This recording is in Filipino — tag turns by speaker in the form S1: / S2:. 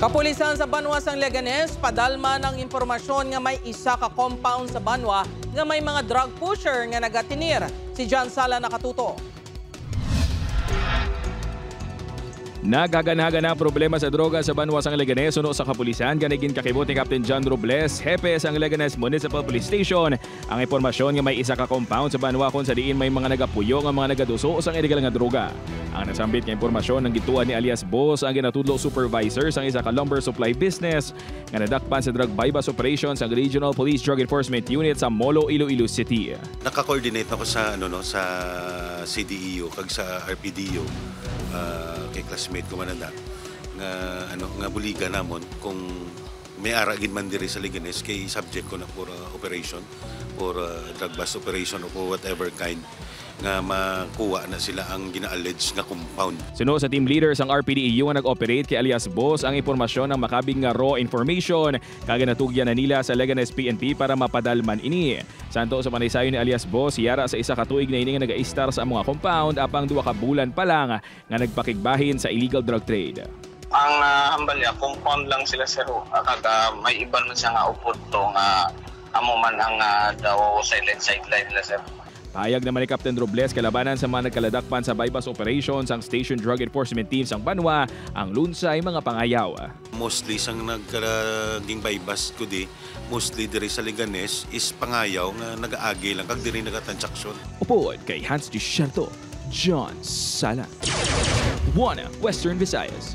S1: Kapulisan sa Banwa sang Leganes padalma ng impormasyon nga may isa ka compound sa Banwa nga may mga drug pusher nga nagatinir. Si John Sala nakatuto.
S2: Naghaganhagan ang problema sa droga sa Banwa sang Leganes suno sa kapulisan ganigin kakibot ni Captain John Robles, hepe sang Leganes Municipal Police Station. Ang impormasyon nga may isa ka compound sa Banwa kung sa diin may mga nagapuyo nga mga nagaduso sang illegal nga droga. Ang nasambit nga impormasyon ng gituan ni alias Boss ang ginatudlo supervisor sang isa ka lumber supply business nga nadakpan sa drug bypass operations ang Regional Police Drug Enforcement Unit sa Molo, Iloilo City.
S3: Naka-coordinate ako sa sa CDEO kag sa RPDO kay classmate ko mananda nga buliga namon kung may ara gid man diri sa Leganes kay subject ko na for operation for drug bust operation or whatever kind nga makuha na sila ang gina-allege nga compound.
S2: Suno sa team leader sang RPDEU nga nag-operate kay alias Boss ang impormasyon ng makabing nga raw information kag natugyan na nila sa Leganes PNP para mapadalman ini. Santo sa manaysayon ni alias Boss, yara sa isa ka tuig na ini nga naga-star sa mga compound apang 2 ka bulan pa lang nga nagpakigbahin sa illegal drug trade.
S4: Ang hambal niya, compound lang sila sir. Kag may iban man siya nga upod to nga amo man ang daw sideline nila sir.
S2: Pahayag naman ni Captain Robles kalabanan sa mga nagkaladakpan sa bypass operations ang Station Drug Enforcement Team sang Banwa ang lunsay mga pangayaw.
S3: Mostly sang nagkaraging bypass ko mostly diri sa Leganes is pangayaw nga nagaagi lang kag diri nagatransaksyon.
S2: Upod kay Hans Desierto, John Sala. One Western Visayas.